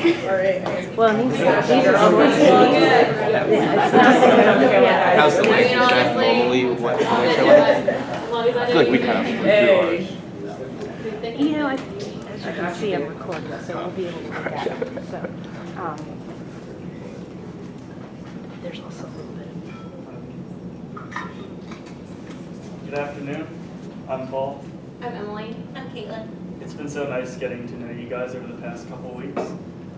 Well, these are almost. How's the light? Is that normally what I show up? I feel like we kind of flew through ours. You know, as you can see, I'm recording, so we'll be able to look at it. So, there's also a little bit of. Good afternoon. I'm Paul. I'm Emily. I'm Caitlin. It's been so nice getting to know you guys over the past couple of weeks.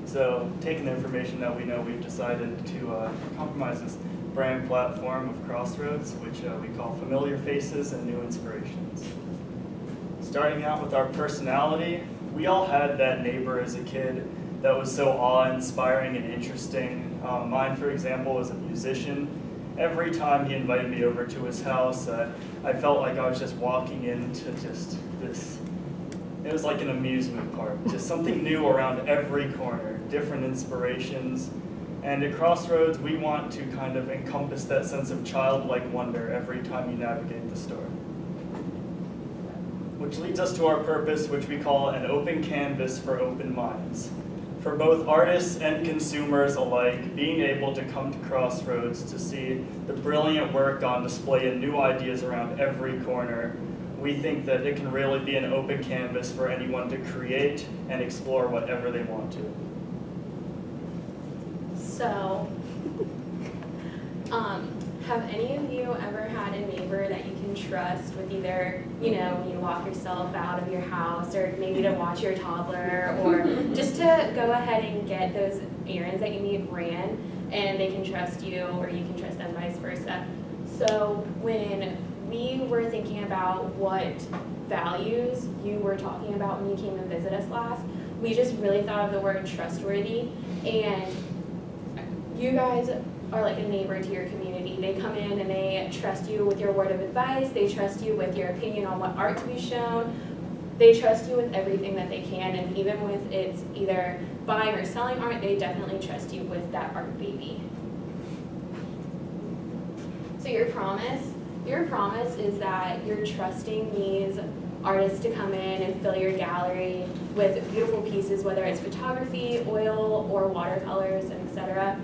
So, taking the information that we know, we've decided to compromise this brand platform of Crossroads, which we call Familiar Faces and New Inspirations. Starting out with our personality, we all had that neighbor as a kid that was so awe-inspiring and interesting. Mine, for example, was a musician. Every time he invited me over to his house, I felt like I was just walking into just this, it was like an amusement park, just something new around every corner, different inspirations. And at Crossroads, we want to kind of encompass that sense of childlike wonder every time you navigate the store. Which leads us to our purpose, which we call an open canvas for open minds. For both artists and consumers alike, being able to come to Crossroads to see the brilliant work on display and new ideas around every corner, we think that it can really be an open canvas for anyone to create and explore whatever they want to. So, have any of you ever had a neighbor that you can trust with either, when you walk yourself out of your house, or maybe to watch your toddler, or just to go ahead and get those errands that you need ran, and they can trust you, or you can trust them, vice versa? So when we were thinking about what values you were talking about when you came and visited us last, we just really thought of the word trustworthy, and you guys are like a neighbor to your community. They come in and they trust you with your word of advice. They trust you with your opinion on what art to be shown. They trust you with everything that they can, and even with it's either buying or selling art, they definitely trust you with that art baby. So your promise is that you're trusting these artists to come in and fill your gallery with beautiful pieces, whether it's photography, oil, or watercolors, and etc.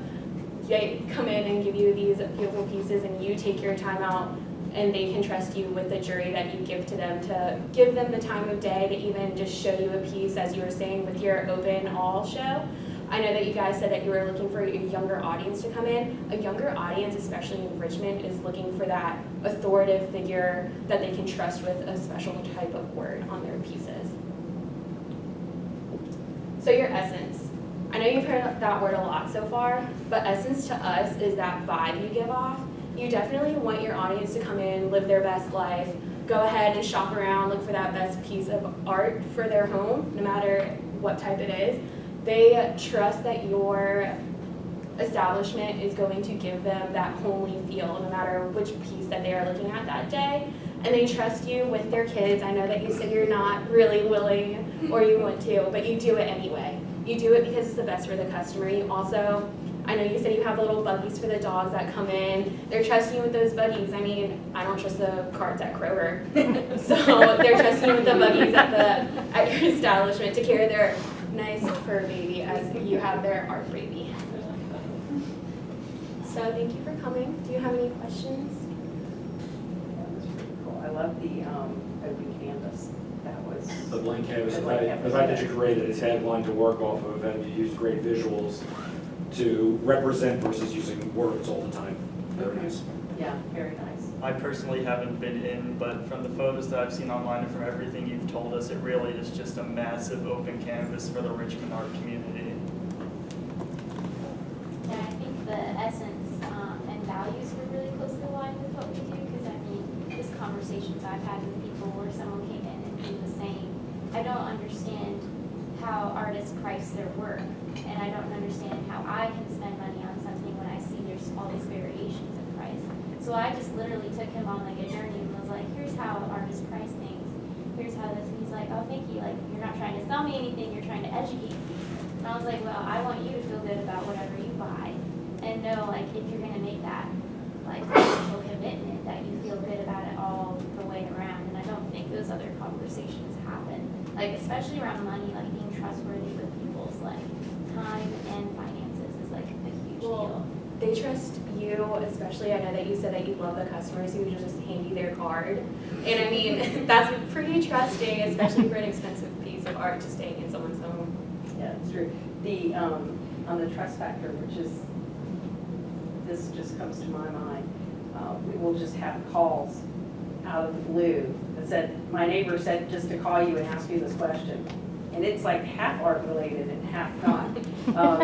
They come in and give you these beautiful pieces, and you take your time out, and they can trust you with the jury that you give to give them the time of day to even just show you a piece, as you were saying with your open all show. I know that you guys said that you were looking for a younger audience to come in. A younger audience, especially in Richmond, is looking for that authoritative figure that they can trust with a special type of word on their pieces. So your essence. I know you've heard that word a lot so far, but essence to us is that vibe you give off. You definitely want your audience to come in, live their best life, go ahead and shop around, look for that best piece of art for their home, no matter what type it is. They trust that your establishment is going to give them that homely feel, no matter which piece that they are looking at that day. And they trust you with their kids. I know that you said you're not really willing or you want to, but you do it anyway. You do it because it's the best for the customer. You also, I know you said you have little buggies for the dogs that come in. They're trusting you with those buggies. I mean, I don't trust the carts at Kroger. So they're trusting you with the buggies at your establishment to carry their nice fur baby as you have their art baby. So thank you for coming. Do you have any questions? That's pretty cool. I love the open canvas. That was The blank canvas, The the blank fact canvas, that yeah. you created a tagline to work off of, and you used great visuals to represent versus using words all the time. Very nice. Yeah, very nice. I personally haven't been in, but from the photos that I've seen online and from everything you've told us, it really is just a massive open canvas for the Richmond art community. Yeah, I think the essence and values were really closely aligned with what we do, because I mean, just conversations I've had with people where someone came in and did the same. I don't understand how artists price their work, and I don't understand how I can spend money on something when I see there's all these variations in price. So I just literally took him on like a journey and was like, here's how artists price things. Here's how this, and he's like, oh, thank you. Like, you're not trying to sell me anything, you're trying to educate me. And I was like, well, I want you to feel good about whatever you buy, and know, like, if you're gonna make that, like, financial commitment, that you feel good about it all the way around. And I don't think those other conversations happen. Like, especially around money, like being trustworthy with people's, like, time they trust you, especially, I know that you said that you love the customers who just hand you their card. And I mean, that's pretty trusting, especially for an expensive piece of art just staying in someone's home. Yeah, it's true. The, on the trust factor, which is, this just comes to my mind, we will just have calls out of the blue that said, my neighbor said just to call you and ask you this question. And it's like half art related and half not.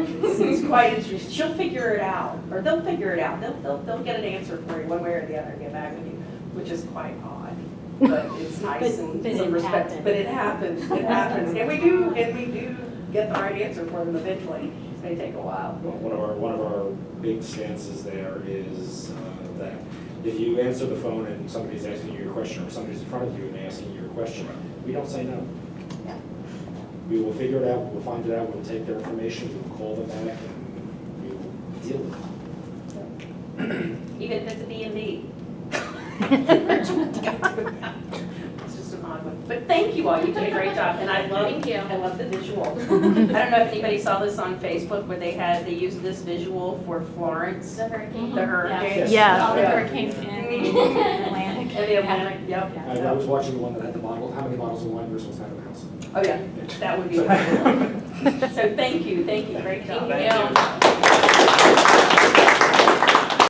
It's quite interesting. She'll figure it out, or they'll figure it out. They'll get an answer for you one way or the other and get back with you, which is quite odd. But it's nice in some respects. But it happens, And we do get the right answer for them eventually. It may take a while. One of our big stances there is that if you answer the phone and somebody's asking you a question, or somebody's in front of you and asking you a question, we don't say no. Yeah. We will figure it out, we'll find it out, we'll take their information, we'll call them back, and we will deal with it. Even if it's a B&B. It's just an odd one. But thank you all, you did a great job, and I love, Thank you. I love the visual. I don't know if anybody saw this on Facebook where they used this visual for Florence, The hurricane. the hurricane. Yeah. All the Yeah. hurricanes in Atlantic. And the Atlantic, yep. I was watching the one that had the bottle, how many bottles of wine we're supposed to have in the house? Oh, yeah, that would be. So thank you, great job. Thank you.